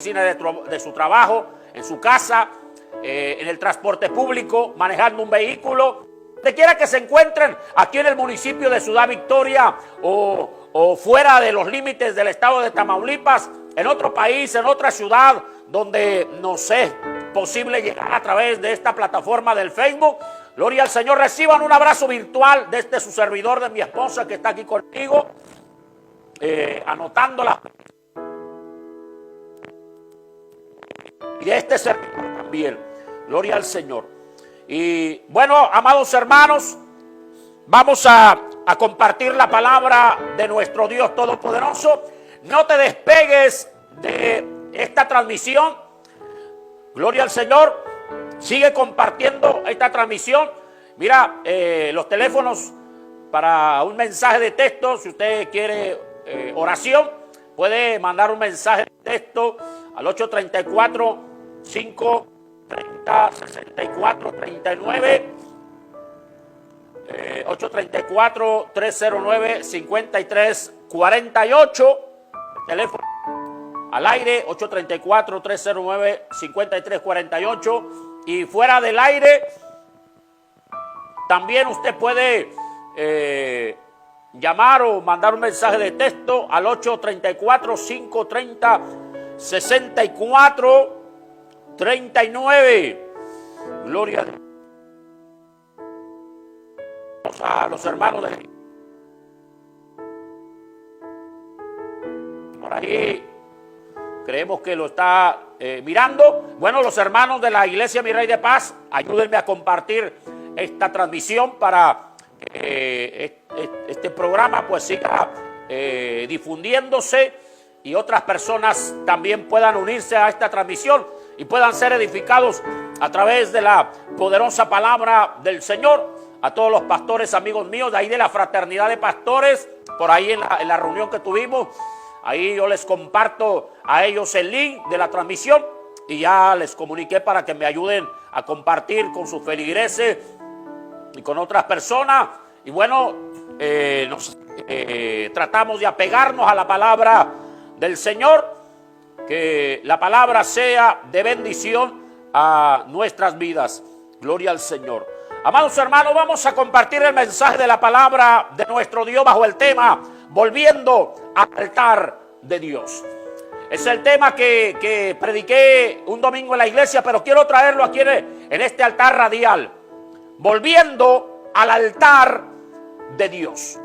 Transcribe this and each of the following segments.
de su trabajo, en su casa, en el transporte público, manejando un vehículo, donde quiera que se encuentren, aquí en el municipio de Ciudad Victoria o fuera de los límites del estado de Tamaulipas, en otro país, en otra ciudad, donde nos es posible llegar a través de esta plataforma del Facebook. Gloria al Señor. Reciban un abrazo virtual de su servidor, de mi esposa que está aquí conmigo, anotándola. Y de este servidor también. Gloria al Señor. Y bueno, amados hermanos, vamos a compartir la palabra de nuestro Dios Todopoderoso. No te despegues de esta transmisión. Gloria al Señor. Sigue compartiendo esta transmisión. Mira, los teléfonos para un mensaje de texto, si usted quiere oración, puede mandar un mensaje de texto al 834-530-6439, 834-309-5348, teléfono al aire, 834-309-5348, y fuera del aire, también usted puede llamar o mandar un mensaje de texto al 834-530-6439. Gloria a los hermanos de por ahí. Creemos que lo está mirando. Bueno, los hermanos de la Iglesia Mi Rey de Paz, ayúdenme a compartir esta transmisión para este programa pues siga difundiéndose y otras personas también puedan unirse a esta transmisión y puedan ser edificados a través de la poderosa palabra del Señor. A todos los pastores, amigos míos, de ahí de la fraternidad de pastores, por ahí en la reunión que tuvimos, ahí yo les comparto a ellos el link de la transmisión y ya les comuniqué para que me ayuden a compartir con sus feligreses y con otras personas. Y bueno, tratamos de apegarnos a la palabra del Señor, que la palabra sea de bendición a nuestras vidas. Gloria al Señor. Amados hermanos, vamos a compartir el mensaje de la palabra de nuestro Dios bajo el tema volviendo al altar de Dios. Es el tema que prediqué un domingo en la iglesia, pero quiero traerlo aquí en este altar radial. Volviendo al altar de Dios.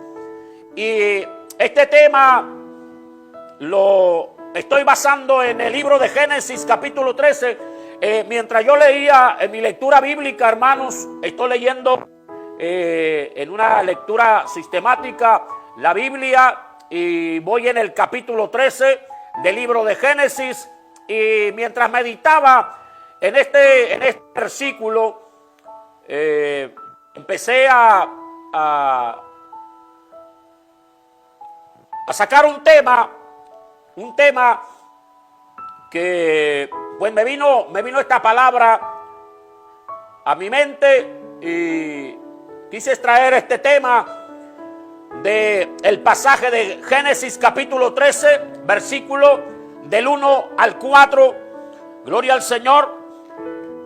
Y este tema lo estoy basando en el libro de Génesis capítulo 13. Mientras yo leía en mi lectura bíblica, hermanos, estoy leyendo en una lectura sistemática la Biblia y voy en el capítulo 13 del libro de Génesis, y mientras meditaba en este versículo, empecé a sacar un tema que pues me vino esta palabra a mi mente y quise extraer este tema del pasaje de Génesis capítulo 13, versículo del 1 al 4. Gloria al Señor.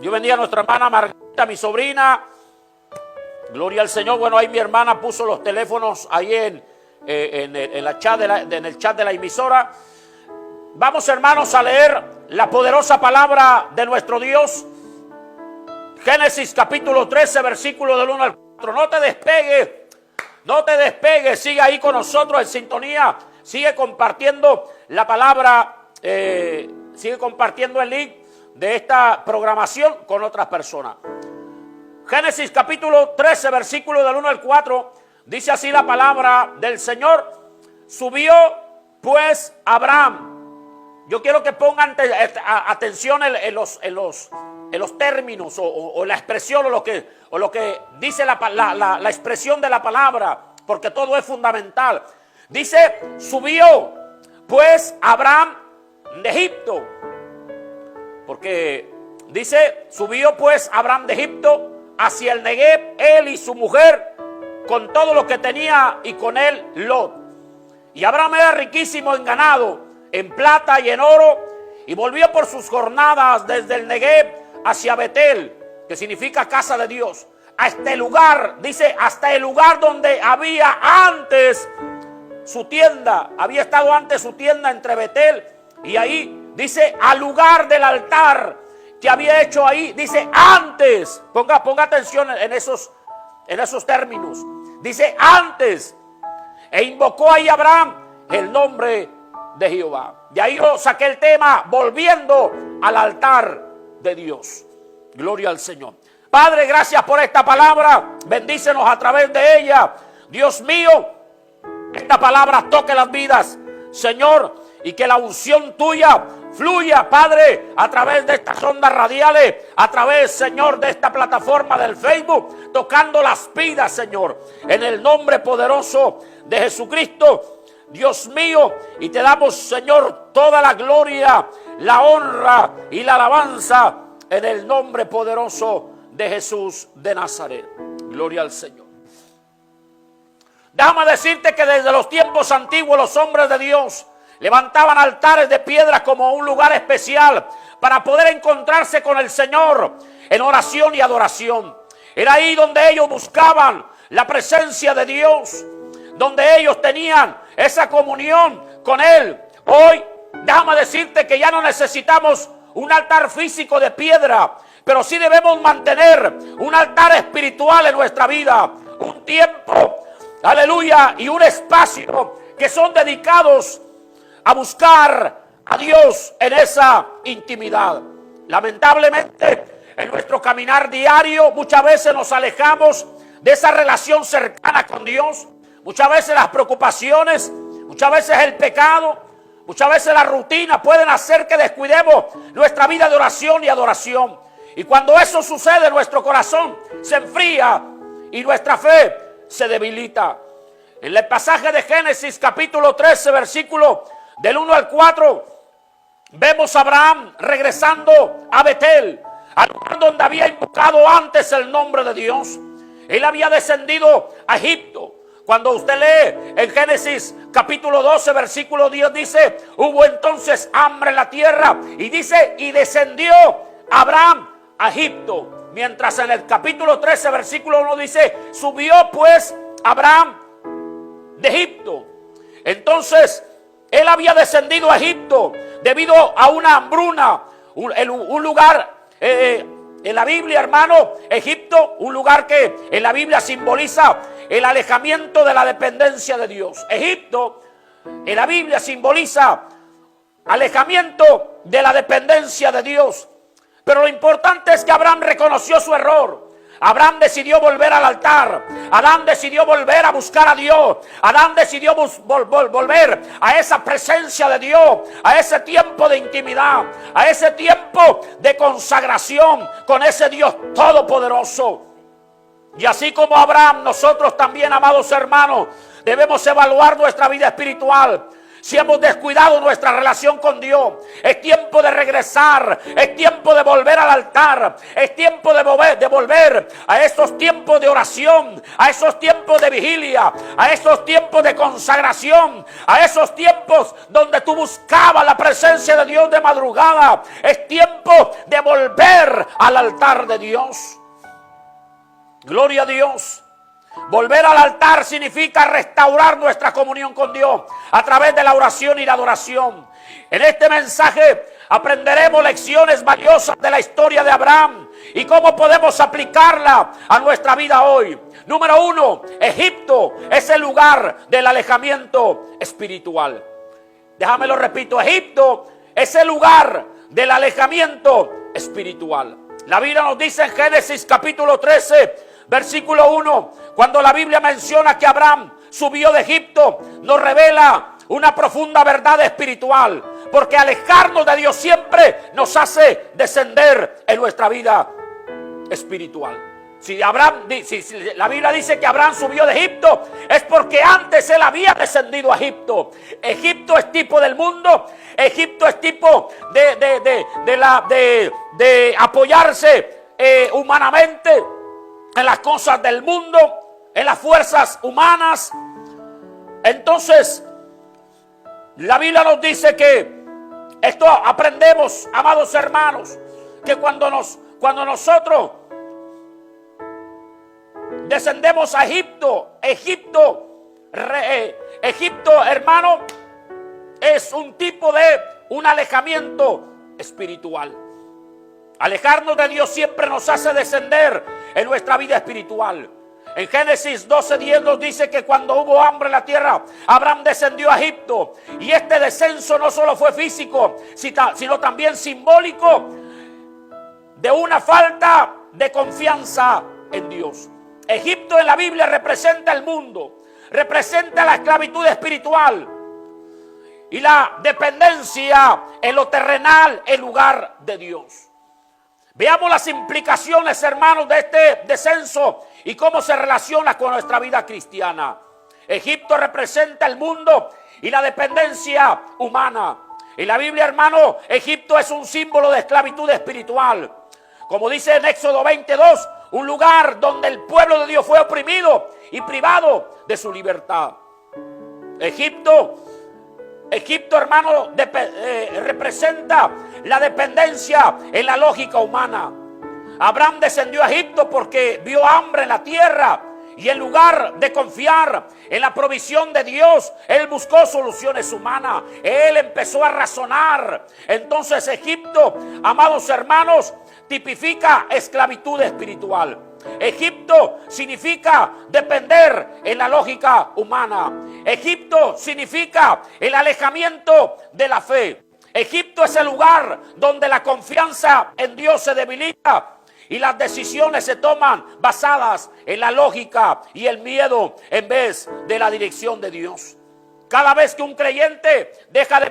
Yo bendiga a nuestra hermana Margarita, mi sobrina. Gloria al Señor. Bueno, ahí mi hermana puso los teléfonos ahí en el chat de la emisora. Vamos, hermanos, a leer la poderosa palabra de nuestro Dios. Génesis capítulo 13, versículo del 1 al 4. No te despegues, sigue ahí con nosotros en sintonía. Sigue compartiendo la palabra, sigue compartiendo el link de esta programación con otras personas. Génesis capítulo 13, versículo del 1 al 4. Dice así la palabra del Señor. Subió pues Abraham. Yo quiero que pongan atención en los términos o la expresión o lo que dice la expresión de la palabra, porque todo es fundamental. Dice, subió pues Abraham de Egipto. Porque dice, subió pues Abraham de Egipto hacia el Negev, él y su mujer, con todo lo que tenía, y con él Lot. Y Abraham era riquísimo en ganado, en plata y en oro, y volvió por sus jornadas desde el Negev hacia Betel, que significa casa de Dios, a este lugar, dice, hasta el lugar donde había antes su tienda, había estado antes su tienda entre Betel y ahí, dice, al lugar del altar que había hecho ahí, dice, antes, ponga atención en esos términos, dice, antes, e invocó ahí Abraham el nombre de Jehová. De ahí yo saqué el tema, volviendo al altar de Dios. Gloria al Señor. Padre, gracias por esta palabra. Bendícenos a través de ella. Dios mío, esta palabra toque las vidas, Señor, y que la unción tuya fluya, Padre, a través de estas ondas radiales, a través, Señor, de esta plataforma del Facebook, tocando las vidas, Señor, en el nombre poderoso de Jesucristo, Dios mío, y te damos, Señor, toda la gloria, la honra y la alabanza en el nombre poderoso de Jesús de Nazaret. Gloria al Señor. Déjame decirte que desde los tiempos antiguos los hombres de Dios levantaban altares de piedra como un lugar especial para poder encontrarse con el Señor en oración y adoración. Era ahí donde ellos buscaban la presencia de Dios, donde ellos tenían esa comunión con Él. Hoy, déjame decirte que ya no necesitamos un altar físico de piedra, pero sí debemos mantener un altar espiritual en nuestra vida, un tiempo, aleluya, y un espacio que son dedicados a buscar a Dios en esa intimidad. Lamentablemente, en nuestro caminar diario, muchas veces nos alejamos de esa relación cercana con Dios. Muchas veces las preocupaciones, muchas veces el pecado, muchas veces la rutina pueden hacer que descuidemos nuestra vida de oración y adoración. Y cuando eso sucede, nuestro corazón se enfría y nuestra fe se debilita. En el pasaje de Génesis capítulo 13, versículo del 1 al 4, vemos a Abraham regresando a Betel, al lugar donde había invocado antes el nombre de Dios. Él había descendido a Egipto. Cuando usted lee en Génesis capítulo 12, versículo 10, dice, hubo entonces hambre en la tierra, y dice, y descendió Abraham a Egipto. Mientras en el capítulo 13, versículo 1 dice, subió pues Abraham de Egipto. Entonces, él había descendido a Egipto debido a una hambruna, un lugar, en la Biblia, hermano, Egipto, un lugar que en la Biblia simboliza el alejamiento de la dependencia de Dios. Egipto, en la Biblia simboliza alejamiento de la dependencia de Dios. Pero lo importante es que Abraham reconoció su error. Abraham decidió volver al altar. Abraham decidió volver a buscar a Dios. Abraham decidió volver a esa presencia de Dios, a ese tiempo de intimidad, a ese tiempo de consagración con ese Dios todopoderoso. Y así como Abraham, nosotros también, amados hermanos, debemos evaluar nuestra vida espiritual. Si hemos descuidado nuestra relación con Dios, es tiempo de regresar, es tiempo de volver al altar, es tiempo de volver a esos tiempos de oración, a esos tiempos de vigilia, a esos tiempos de consagración, a esos tiempos donde tú buscabas la presencia de Dios de madrugada. Es tiempo de volver al altar de Dios. Gloria a Dios. Volver al altar significa restaurar nuestra comunión con Dios a través de la oración y la adoración. En este mensaje aprenderemos lecciones valiosas de la historia de Abraham y cómo podemos aplicarla a nuestra vida hoy. Número 1, Egipto es el lugar del alejamiento espiritual. Déjame lo repito, Egipto es el lugar del alejamiento espiritual. La Biblia nos dice en Génesis capítulo 13, versículo 1, cuando la Biblia menciona que Abraham subió de Egipto, nos revela una profunda verdad espiritual, porque alejarnos de Dios siempre nos hace descender en nuestra vida espiritual. Si la Biblia dice que Abraham subió de Egipto, es porque antes él había descendido a Egipto. Egipto es tipo del mundo. Egipto es tipo de apoyarse humanamente en las cosas del mundo, en las fuerzas humanas. Entonces, la Biblia nos dice que Esto aprendemos, amados hermanos, que cuando nosotros descendemos a Egipto, hermano, es un tipo de un alejamiento espiritual. Alejarnos de Dios siempre nos hace descender en nuestra vida espiritual. En Génesis 12:10 nos dice que cuando hubo hambre en la tierra, Abraham descendió a Egipto. Y este descenso no solo fue físico, sino también simbólico de una falta de confianza en Dios. Egipto en la Biblia representa el mundo, representa la esclavitud espiritual y la dependencia en lo terrenal en lugar de Dios. Veamos las implicaciones, hermanos, de este descenso y cómo se relaciona con nuestra vida cristiana. Egipto representa el mundo y la dependencia humana. En la Biblia, hermano, Egipto es un símbolo de esclavitud espiritual. Como dice en Éxodo 22, un lugar donde el pueblo de Dios fue oprimido y privado de su libertad. Egipto, hermano, representa la dependencia en la lógica humana. Abraham descendió a Egipto porque vio hambre en la tierra y en lugar de confiar en la provisión de Dios, él buscó soluciones humanas. Él empezó a razonar. Entonces Egipto, amados hermanos, tipifica esclavitud espiritual. Egipto significa depender en la lógica humana. Egipto significa el alejamiento de la fe. Egipto es el lugar donde la confianza en Dios se debilita y las decisiones se toman basadas en la lógica y el miedo en vez de la dirección de Dios. Cada vez que un creyente deja de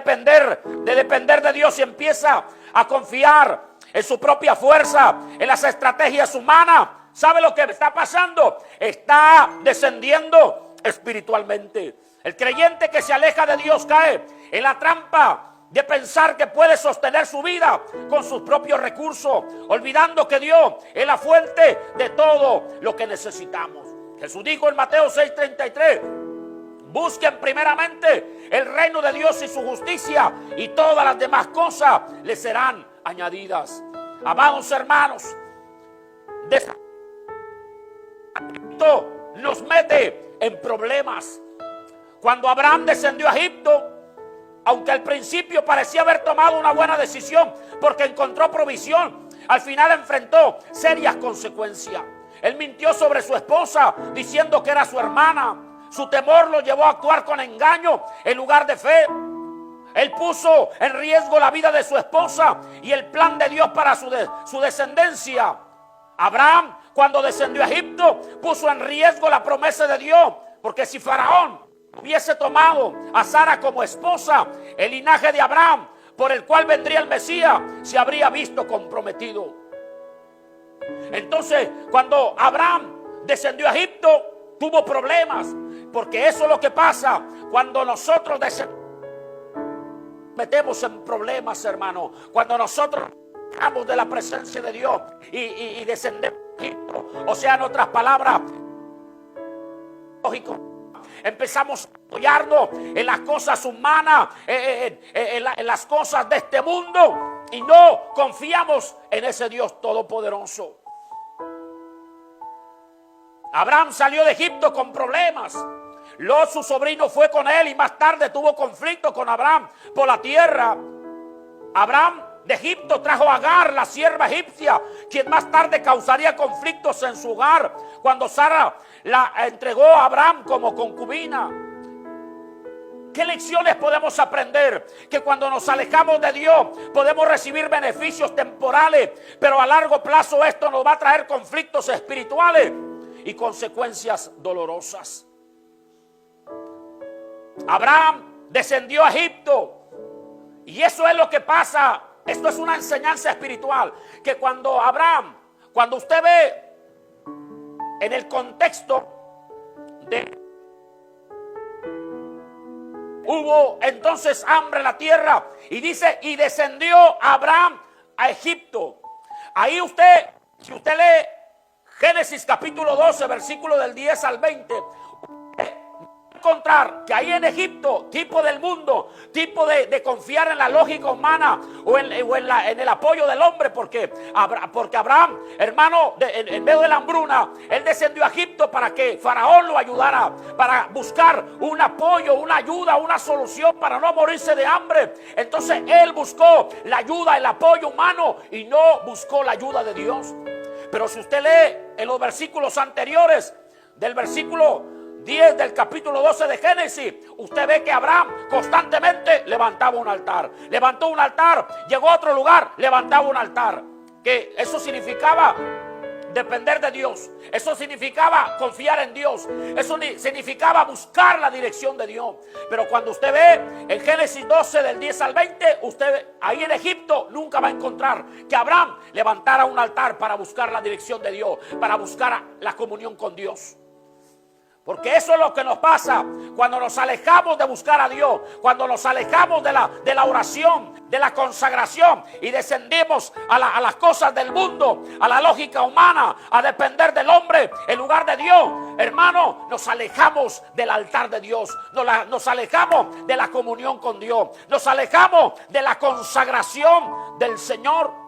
depender de Dios y empieza a confiar en su propia fuerza, en las estrategias humanas, ¿sabe lo que está pasando? Está descendiendo espiritualmente. El creyente que se aleja de Dios cae en la trampa de pensar que puede sostener su vida con sus propios recursos, olvidando que Dios es la fuente de todo lo que necesitamos. Jesús dijo en Mateo 6:33, busquen primeramente el reino de Dios y su justicia, y todas las demás cosas les serán añadidas. Amados hermanos, esto nos mete en problemas. Cuando Abraham descendió a Egipto, aunque al principio parecía haber tomado una buena decisión porque encontró provisión, al final enfrentó serias consecuencias. Él mintió sobre su esposa diciendo que era su hermana. Su temor lo llevó a actuar con engaño en lugar de fe. Él puso en riesgo la vida de su esposa y el plan de Dios para su descendencia. Abraham, cuando descendió a Egipto, puso en riesgo la promesa de Dios, porque si Faraón hubiese tomado a Sara como esposa, el linaje de Abraham, por el cual vendría el Mesías, se habría visto comprometido. Entonces, cuando Abraham descendió a Egipto, tuvo problemas, porque eso es lo que pasa cuando nosotros metemos en problemas, hermano. Cuando nosotros vamos de la presencia de Dios y descendemos a Egipto, o sea, en otras palabras, lógico, empezamos a apoyarnos en las cosas humanas, en las cosas de este mundo, y no confiamos en ese Dios todopoderoso. Abraham salió de Egipto con problemas. Lot, su sobrino, fue con él y más tarde tuvo conflicto con Abraham por la tierra. Abraham de Egipto trajo a Agar, la sierva egipcia, quien más tarde causaría conflictos en su hogar cuando Sara la entregó a Abraham como concubina. ¿Qué lecciones podemos aprender? Que cuando nos alejamos de Dios podemos recibir beneficios temporales, pero a largo plazo esto nos va a traer conflictos espirituales y consecuencias dolorosas. Abraham descendió a Egipto y eso es lo que pasa. Esto es una enseñanza espiritual, que cuando usted ve en el contexto de hubo entonces hambre en la tierra, y dice, y descendió Abraham a Egipto. Ahí si usted lee Génesis capítulo 12, versículo del 10 al 20, encontrar que ahí en Egipto, tipo del mundo, tipo de confiar en la lógica humana o en el apoyo del hombre, porque Abraham, hermano, en medio de la hambruna, él descendió a Egipto para que Faraón lo ayudara, para buscar un apoyo, una ayuda, una solución para no morirse de hambre. Entonces él buscó la ayuda, el apoyo humano y no buscó la ayuda de Dios. Pero si usted lee en los versículos anteriores, del versículo 10 del capítulo 12 de Génesis, usted ve que Abraham constantemente levantaba un altar. Levantó un altar, llegó a otro lugar, levantaba un altar. Que eso significaba depender de Dios. Eso significaba confiar en Dios. Eso significaba buscar la dirección de Dios. Pero cuando usted ve en Génesis 12 del 10 al 20, usted ahí en Egipto nunca va a encontrar que Abraham levantara un altar para buscar la dirección de Dios, para buscar la comunión con Dios. Porque eso es lo que nos pasa cuando nos alejamos de buscar a Dios, cuando nos alejamos de la oración, de la consagración y descendemos a las cosas del mundo, a la lógica humana, a depender del hombre en lugar de Dios. Hermano, nos alejamos del altar de Dios, nos alejamos de la comunión con Dios, nos alejamos de la consagración del Señor.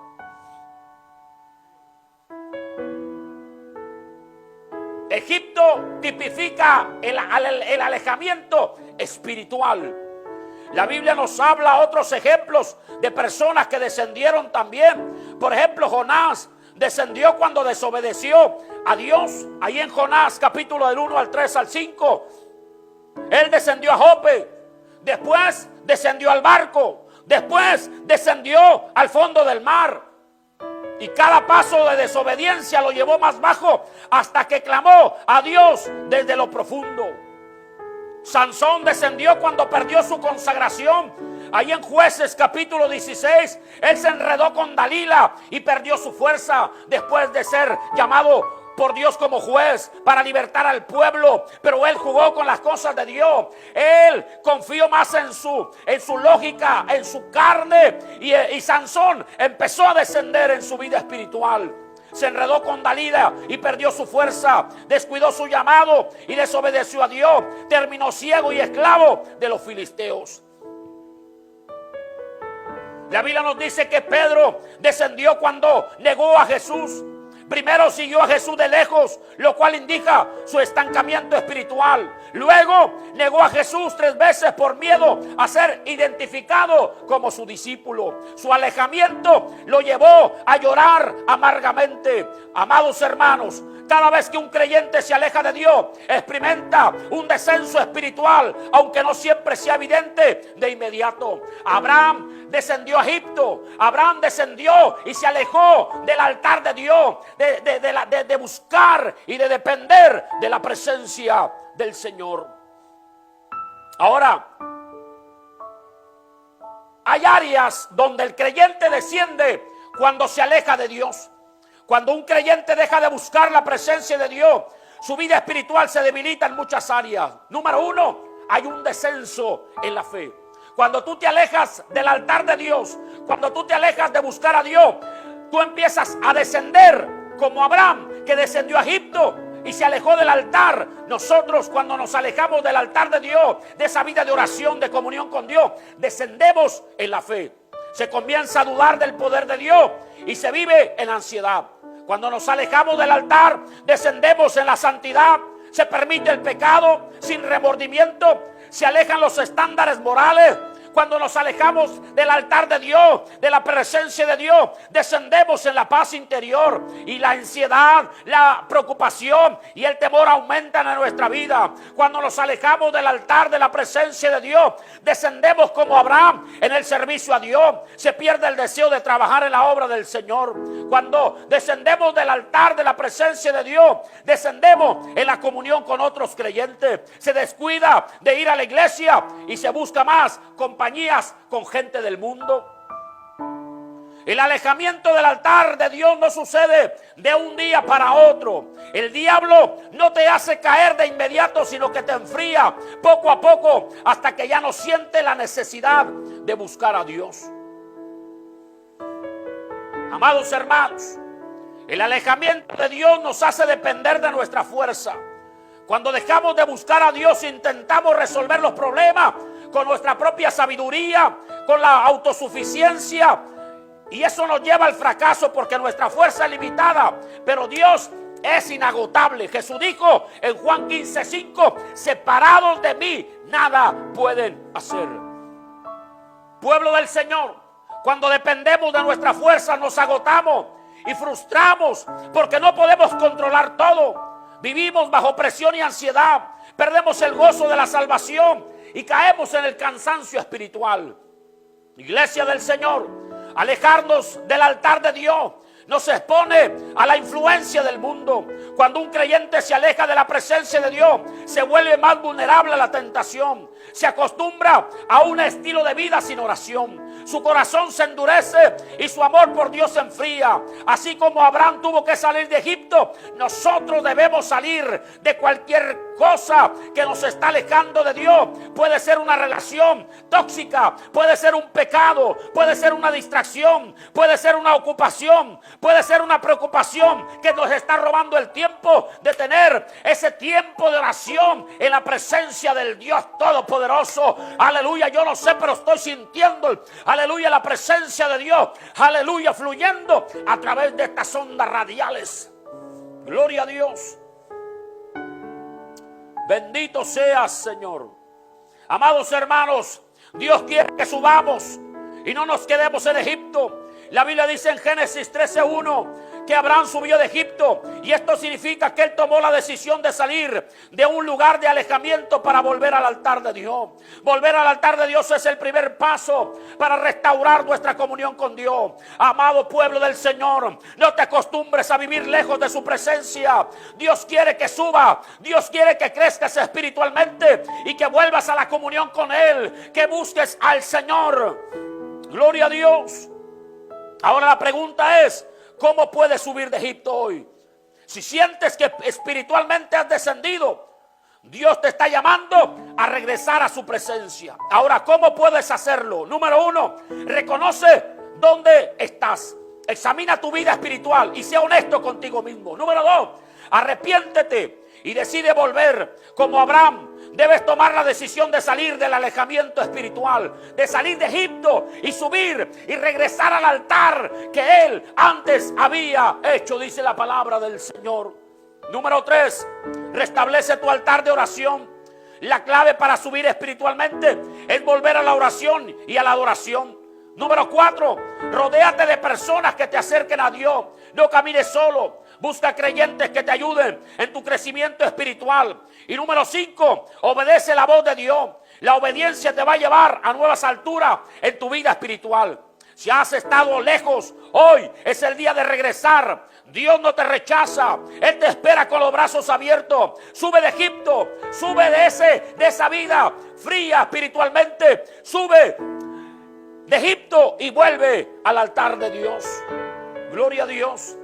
Egipto tipifica el alejamiento espiritual. La Biblia nos habla otros ejemplos de personas que descendieron también. Por ejemplo, Jonás descendió cuando desobedeció a Dios. Ahí en Jonás, capítulo del 1 al 3 al 5. Él descendió a Jope. Después descendió al barco. Después descendió al fondo del mar. Y cada paso de desobediencia lo llevó más bajo hasta que clamó a Dios desde lo profundo. Sansón descendió cuando perdió su consagración. Ahí en Jueces capítulo 16, él se enredó con Dalila y perdió su fuerza después de ser llamado por Dios como juez para libertar al pueblo. Pero él jugó con las cosas de Dios. Él confió más en su lógica, en su carne. Y Sansón empezó a descender en su vida espiritual. Se enredó con Dalila y perdió su fuerza. Descuidó su llamado y desobedeció a Dios. Terminó ciego y esclavo de los filisteos. La Biblia nos dice que Pedro descendió cuando negó a Jesús. Primero siguió a Jesús de lejos, lo cual indica su estancamiento espiritual. Luego negó a Jesús 3 veces por miedo a ser identificado como su discípulo. Su alejamiento lo llevó a llorar amargamente. Amados hermanos, cada vez que un creyente se aleja de Dios, experimenta un descenso espiritual, aunque no siempre sea evidente de inmediato. Abraham descendió a Egipto. Abraham descendió y se alejó del altar de Dios, de buscar y de depender de la presencia del Señor. Ahora, hay áreas donde el creyente desciende cuando se aleja de Dios. Cuando un creyente deja de buscar la presencia de Dios, su vida espiritual se debilita en muchas áreas. Número 1, hay un descenso en la fe. Cuando tú te alejas del altar de Dios, cuando tú te alejas de buscar a Dios, tú empiezas a descender como Abraham, que descendió a Egipto y se alejó del altar. Nosotros, cuando nos alejamos del altar de Dios, de esa vida de oración, de comunión con Dios, descendemos en la fe. Se comienza a dudar del poder de Dios y se vive en ansiedad. Cuando nos alejamos del altar, descendemos en la santidad. Se permite el pecado sin remordimiento. Se alejan los estándares morales. Cuando nos alejamos del altar de Dios, de la presencia de Dios, descendemos en la paz interior. Y la ansiedad, la preocupación y el temor aumentan en nuestra vida. Cuando nos alejamos del altar de la presencia de Dios, descendemos como Abraham en el servicio a Dios. Se pierde el deseo de trabajar en la obra del Señor. Cuando descendemos del altar de la presencia de Dios, descendemos en la comunión con otros creyentes. Se descuida de ir a la iglesia y se busca más compañías con gente del mundo. El alejamiento del altar de Dios no sucede de un día para otro. El diablo no te hace caer de inmediato, sino que te enfría poco a poco hasta que ya no siente la necesidad de buscar a Dios. Amados hermanos, el alejamiento de Dios nos hace depender de nuestra fuerza. Cuando dejamos de buscar a Dios, intentamos resolver los problemas con nuestra propia sabiduría, con la autosuficiencia. Y eso nos lleva al fracaso porque nuestra fuerza es limitada. Pero Dios es inagotable. Jesús dijo en Juan 15:5, separados de mí, nada pueden hacer. Pueblo del Señor, cuando dependemos de nuestra fuerza, nos agotamos y frustramos porque no podemos controlar todo. Vivimos bajo presión y ansiedad, perdemos el gozo de la salvación y caemos en el cansancio espiritual. Iglesia del Señor, alejarnos del altar de Dios nos expone a la influencia del mundo. Cuando un creyente se aleja de la presencia de Dios, se vuelve más vulnerable a la tentación. Se acostumbra a un estilo de vida sin oración. Su corazón se endurece y su amor por Dios se enfría. Así como Abraham tuvo que salir de Egipto, nosotros debemos salir de cualquier cosa que nos está alejando de Dios. Puede ser una relación tóxica, puede ser un pecado, puede ser una distracción, puede ser una ocupación, puede ser una preocupación que nos está robando el tiempo de tener ese tiempo de oración en la presencia del Dios Todopoderoso. Aleluya, yo no sé, pero estoy sintiendo, aleluya, la presencia de Dios, aleluya, fluyendo a través de estas ondas radiales. Gloria a Dios. Bendito seas, Señor. Amados hermanos, Dios quiere que subamos y no nos quedemos en Egipto. La Biblia dice en Génesis 13:1 que Abraham subió de Egipto, y esto significa que él tomó la decisión de salir de un lugar de alejamiento para volver al altar de Dios. Volver al altar de Dios es el primer paso para restaurar nuestra comunión con Dios. Amado pueblo del Señor, no te acostumbres a vivir lejos de su presencia. Dios quiere que suba, Dios quiere que crezcas espiritualmente y que vuelvas a la comunión con Él, que busques al Señor. Gloria a Dios. Ahora la pregunta es, ¿cómo puedes subir de Egipto hoy? Si sientes que espiritualmente has descendido, Dios te está llamando a regresar a su presencia. Ahora, ¿cómo puedes hacerlo? Número 1, reconoce dónde estás. Examina tu vida espiritual y sea honesto contigo mismo. Número 2, arrepiéntete y decide volver. Como Abraham, debes tomar la decisión de salir del alejamiento espiritual, de salir de Egipto y subir y regresar al altar que Él antes había hecho, dice la palabra del Señor. Número 3, restablece tu altar de oración. La clave para subir espiritualmente es volver a la oración y a la adoración. Número 4, rodéate de personas que te acerquen a Dios. No camines solo. Busca creyentes que te ayuden en tu crecimiento espiritual. Y número 5, obedece la voz de Dios. La obediencia te va a llevar a nuevas alturas en tu vida espiritual. Si has estado lejos, hoy es el día de regresar. Dios no te rechaza. Él te espera con los brazos abiertos. Sube de Egipto. Sube de esa vida fría espiritualmente. Sube de Egipto y vuelve al altar de Dios. Gloria a Dios.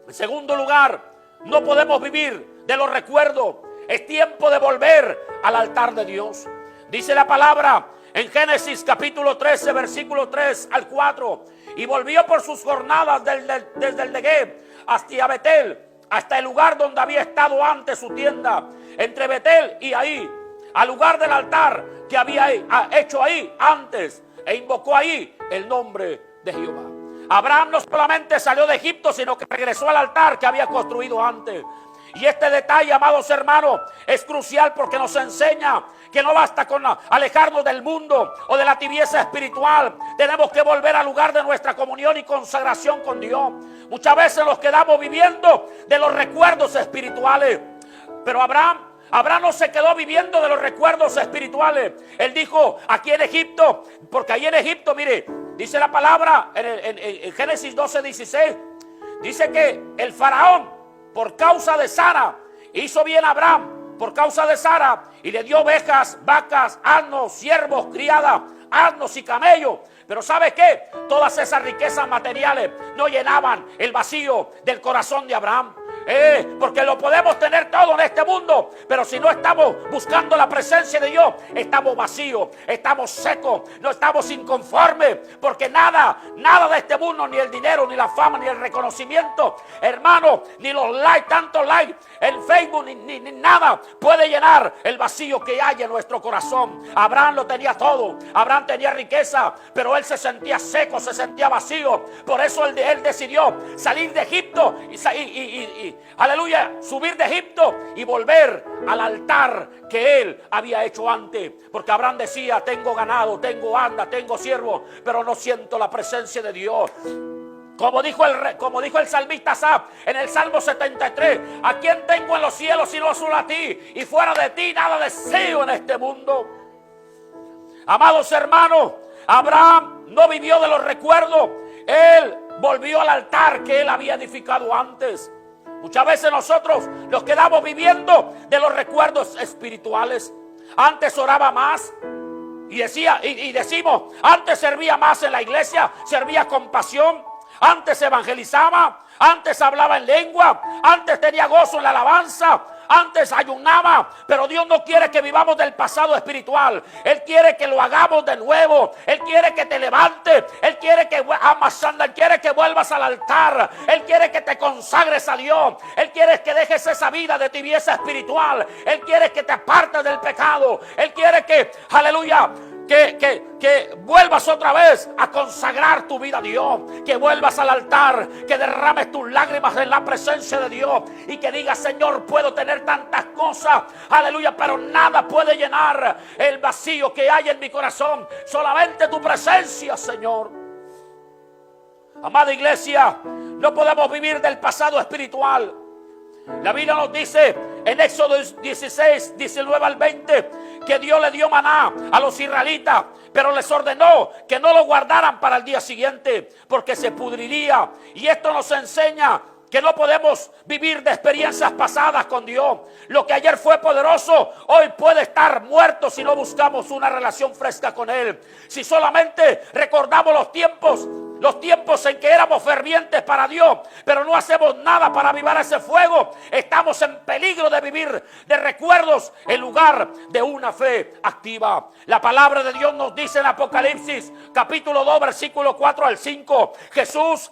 En segundo lugar, no podemos vivir de los recuerdos. Es tiempo de volver al altar de Dios. Dice la palabra en Génesis capítulo 13, versículo 3 al 4. Y volvió por sus jornadas desde el Negev hasta Betel, hasta el lugar donde había estado antes su tienda, entre Betel y ahí, al lugar del altar que había hecho ahí antes, e invocó ahí el nombre de Jehová. Abraham no solamente salió de Egipto, sino que regresó al altar que había construido antes. Y este detalle, amados hermanos, es crucial porque nos enseña que no basta con alejarnos del mundo o de la tibieza espiritual. Tenemos que volver al lugar de nuestra comunión y consagración con Dios. Muchas veces nos quedamos viviendo de los recuerdos espirituales. Pero Abraham no se quedó viviendo de los recuerdos espirituales. Él dijo, aquí en Egipto, porque ahí en Egipto, mire, dice la palabra en Génesis 12:16, dice que el faraón, por causa de Sara, hizo bien a Abraham, por causa de Sara, y le dio ovejas, vacas, asnos, siervos, criadas, asnos y camellos. Pero ¿sabe qué? Todas esas riquezas materiales no llenaban el vacío del corazón de Abraham. Porque lo podemos tener todo en este mundo, pero si no estamos buscando la presencia de Dios, estamos vacíos, estamos secos, no estamos inconformes, porque nada de este mundo, ni el dinero, ni la fama, ni el reconocimiento, hermano, ni los likes, tantos likes en Facebook, ni nada puede llenar el vacío que hay en nuestro corazón. Abraham lo tenía todo, Abraham tenía riqueza, pero él se sentía seco, se sentía vacío. Por eso él decidió salir de Egipto y aleluya, subir de Egipto y volver al altar que él había hecho antes. Porque Abraham decía: tengo ganado, tengo anda, tengo siervo, pero no siento la presencia de Dios. Como dijo el salmista Asaf en el Salmo 73: ¿a quién tengo en los cielos sino solo a ti? Y fuera de ti nada deseo en este mundo. Amados hermanos, Abraham no vivió de los recuerdos. Él volvió al altar que él había edificado antes. Muchas veces nosotros nos quedamos viviendo de los recuerdos espirituales. Antes oraba más. Y decimos: antes servía más en la iglesia, servía con pasión. Antes evangelizaba, antes hablaba en lengua, antes tenía gozo en la alabanza, antes ayunaba. Pero Dios no quiere que vivamos del pasado espiritual. Él quiere que lo hagamos de nuevo. Él quiere que te levantes. Él quiere que Él quiere que vuelvas al altar. Él quiere que te consagres a Dios. Él quiere que dejes esa vida de tibieza espiritual. Él quiere que te apartes del pecado. Él quiere que, aleluya, que vuelvas otra vez a consagrar tu vida a Dios, que vuelvas al altar, que derrames tus lágrimas en la presencia de Dios y que digas: Señor, puedo tener tantas cosas, aleluya, pero nada puede llenar el vacío que hay en mi corazón, solamente tu presencia, Señor. Amada iglesia, no podemos vivir del pasado espiritual. La Biblia nos dice en Éxodo 16, 19 al 20, que Dios le dio maná a los israelitas, pero les ordenó que no lo guardaran para el día siguiente, porque se pudriría. Y esto nos enseña que no podemos vivir de experiencias pasadas con Dios. Lo que ayer fue poderoso, hoy puede estar muerto si no buscamos una relación fresca con Él. Si solamente recordamos los tiempos en que éramos fervientes para Dios, pero no hacemos nada para avivar ese fuego, estamos en peligro de vivir de recuerdos en lugar de una fe activa. La palabra de Dios nos dice en Apocalipsis capítulo 2 versículo 4 al 5, Jesús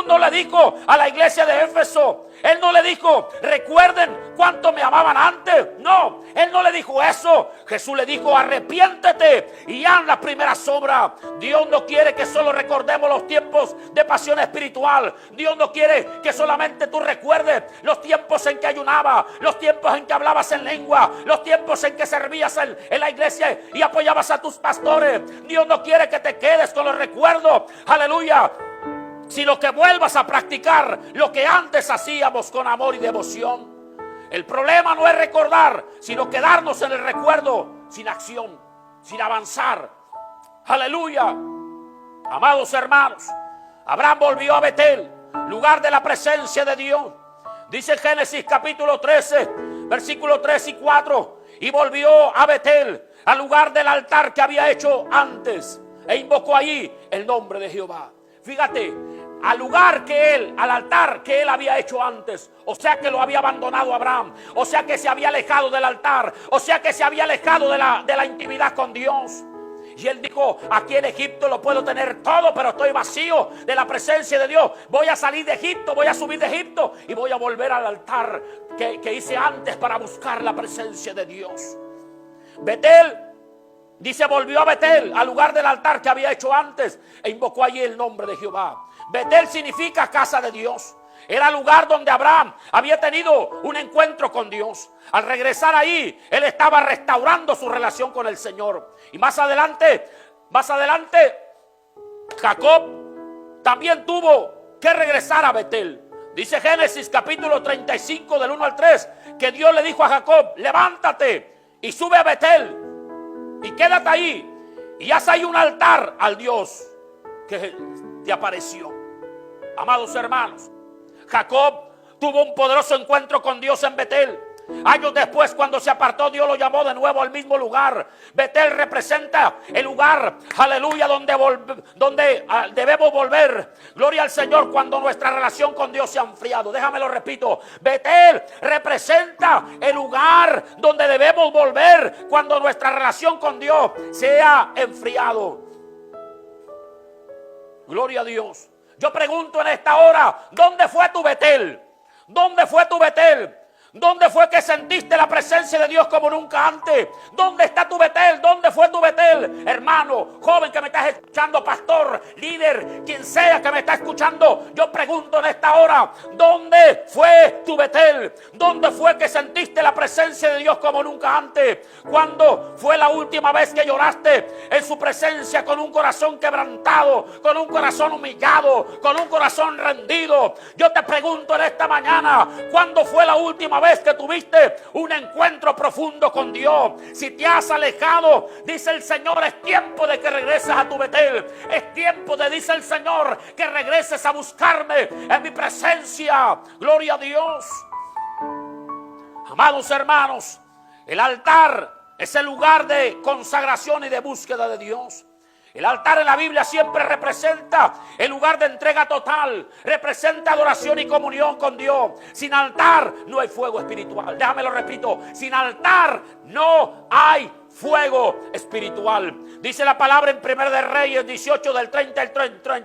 no le dijo a la iglesia de Éfeso, Él no le dijo: recuerden cuánto me amaban antes. No, Él no le dijo eso. Jesús le dijo: arrepiéntete y haz las primeras obras. Dios no quiere que solo recordemos los tiempos de pasión espiritual. Dios no quiere que solamente tú recuerdes los tiempos en que ayunabas, los tiempos en que hablabas en lengua, los tiempos en que servías en la iglesia y apoyabas a tus pastores. Dios no quiere que te quedes con los recuerdos, aleluya, sino que vuelvas a practicar lo que antes hacíamos con amor y devoción. El problema no es recordar, sino quedarnos en el recuerdo sin acción, sin avanzar. Aleluya. Amados hermanos, Abraham volvió a Betel, lugar de la presencia de Dios. Dice Génesis capítulo 13, versículos 3 y 4. Y volvió a Betel, al lugar del altar que había hecho antes, e invocó allí el nombre de Jehová. Fíjate, al altar que él había hecho antes. O sea que lo había abandonado Abraham. O sea que se había alejado del altar. O sea que se había alejado de la intimidad con Dios. Y él dijo: aquí en Egipto lo puedo tener todo, pero estoy vacío de la presencia de Dios. Voy a salir de Egipto, voy a subir de Egipto y voy a volver al altar que hice antes para buscar la presencia de Dios. Betel, dice, volvió a Betel, al lugar del altar que había hecho antes, e invocó allí el nombre de Jehová. Betel significa casa de Dios. Era el lugar donde Abraham había tenido un encuentro con Dios. Al regresar ahí, él estaba restaurando su relación con el Señor. Y más adelante, Jacob también tuvo que regresar a Betel. Dice Génesis capítulo 35 del 1 al 3, que Dios le dijo a Jacob: levántate y sube a Betel y quédate ahí y haz ahí un altar al Dios que te apareció. Amados hermanos, Jacob tuvo un poderoso encuentro con Dios en Betel. Años después, cuando se apartó, Dios lo llamó de nuevo al mismo lugar. Betel representa el lugar, aleluya, donde debemos volver. Gloria al Señor, cuando nuestra relación con Dios se ha enfriado. Déjame lo repito. Betel representa el lugar donde debemos volver cuando nuestra relación con Dios se ha enfriado. Gloria a Dios. Yo pregunto en esta hora, ¿dónde fue tu Betel? ¿Dónde fue tu Betel? ¿Dónde fue que sentiste la presencia de Dios como nunca antes? ¿Dónde está tu Betel? ¿Dónde fue tu Betel? Hermano, joven que me estás escuchando, pastor, líder, quien sea que me está escuchando, yo pregunto en esta hora, ¿dónde fue tu Betel? ¿Dónde fue que sentiste la presencia de Dios como nunca antes? ¿Cuándo fue la última vez que lloraste en su presencia con un corazón quebrantado, con un corazón humillado, con un corazón rendido? Yo te pregunto en esta mañana, ¿cuándo fue la última vez que tuviste un encuentro profundo con Dios? Si te has alejado, dice el Señor, es tiempo de que regreses a tu Betel. Es tiempo de, dice el Señor, que regreses a buscarme en mi presencia. Gloria a Dios. Amados hermanos, el altar es el lugar de consagración y de búsqueda de Dios. El altar en la Biblia siempre representa el lugar de entrega total, representa adoración y comunión con Dios. Sin altar no hay fuego espiritual. Déjame lo repito, sin altar no hay fuego espiritual. Dice la palabra en 1 de Reyes 18 del 30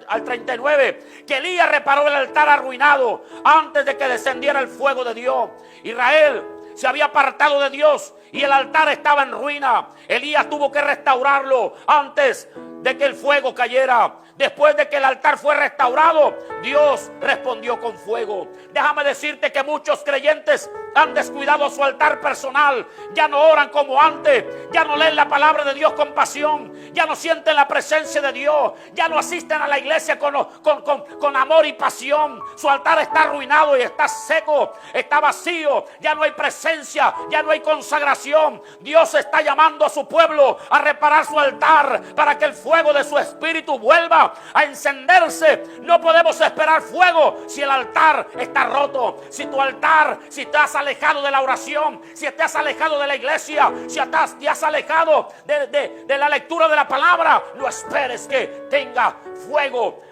al 39 que Elías reparó el altar arruinado antes de que descendiera el fuego de Dios. Israel se había apartado de Dios y el altar estaba en ruina. Elías tuvo que restaurarlo antes de que el fuego cayera. Después de que el altar fue restaurado, Dios respondió con fuego. Déjame decirte que muchos creyentes han descuidado su altar personal. Ya no oran como antes, ya no leen la palabra de Dios con pasión, ya no sienten la presencia de Dios, ya no asisten a la iglesia con amor y pasión. Su altar está arruinado y está seco, está vacío, ya no hay presencia, ya no hay consagración. Dios está llamando a su pueblo a reparar su altar para que el fuego de su espíritu vuelva a encenderse. No podemos esperar fuego si el altar está roto. Si tu altar, si te has alejado de la oración, si te has alejado de la iglesia, si te has alejado de la lectura de la palabra, no esperes que tenga fuego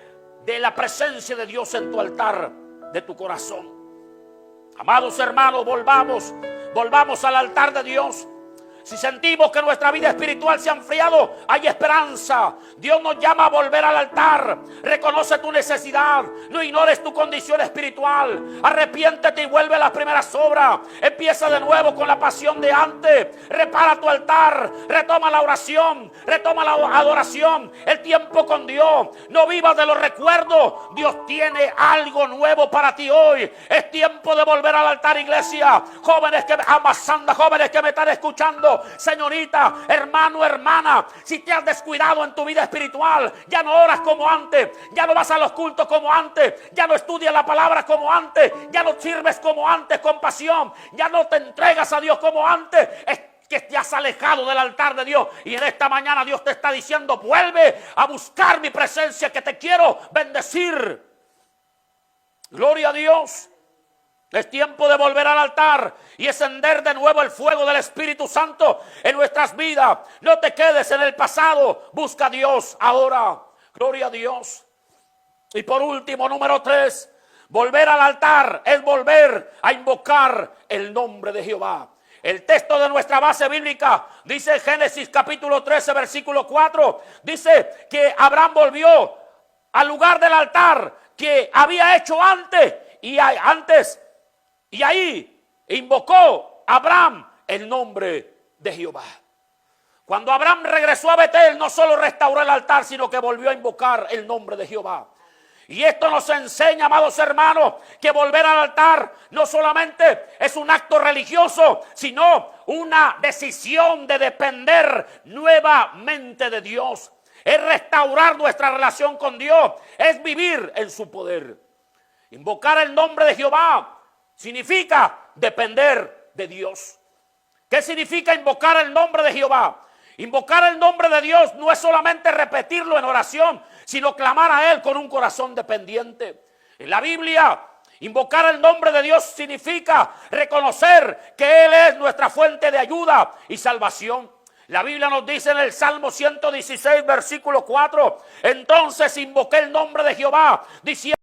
de la presencia de Dios en tu altar de tu corazón. Amados hermanos, volvamos al altar de Dios. Si sentimos que nuestra vida espiritual se ha enfriado, hay esperanza. Dios nos llama a volver al altar. Reconoce tu necesidad. No ignores tu condición espiritual. Arrepiéntete y vuelve a las primeras obras. Empieza de nuevo con la pasión de antes. Repara tu altar. Retoma la oración. Retoma la adoración. El tiempo con Dios. No vivas de los recuerdos. Dios tiene algo nuevo para ti hoy. Es tiempo de volver al altar, iglesia. Jóvenes que me están escuchando. Señorita, hermano, hermana, si te has descuidado en tu vida espiritual, ya no oras como antes, ya no vas a los cultos como antes, ya no estudias la palabra como antes, ya no sirves como antes con pasión, ya no te entregas a Dios como antes, es que te has alejado del altar de Dios. Y en esta mañana Dios te está diciendo: vuelve a buscar mi presencia, que te quiero bendecir. Gloria a Dios. Es tiempo de volver al altar y encender de nuevo el fuego del Espíritu Santo en nuestras vidas. No te quedes en el pasado, busca a Dios ahora. Gloria a Dios. Y por último, número 3, volver al altar es volver a invocar el nombre de Jehová. El texto de nuestra base bíblica dice, Génesis capítulo 13 versículo 4, dice que Abraham volvió al lugar del altar que había hecho antes, y ahí invocó Abraham el nombre de Jehová. Cuando Abraham regresó a Betel, no solo restauró el altar, sino que volvió a invocar el nombre de Jehová. Y esto nos enseña, amados hermanos, que volver al altar no solamente es un acto religioso, sino una decisión de depender nuevamente de Dios. Es restaurar nuestra relación con Dios, es vivir en su poder. Invocar el nombre de Jehová significa depender de Dios. ¿Qué significa invocar el nombre de Jehová? Invocar el nombre de Dios no es solamente repetirlo en oración, sino clamar a Él con un corazón dependiente. En la Biblia Invocar el nombre de Dios significa reconocer que Él es nuestra fuente de ayuda y salvación. La Biblia nos dice en el Salmo 116, versículo 4, entonces invoqué el nombre de Jehová, diciendo,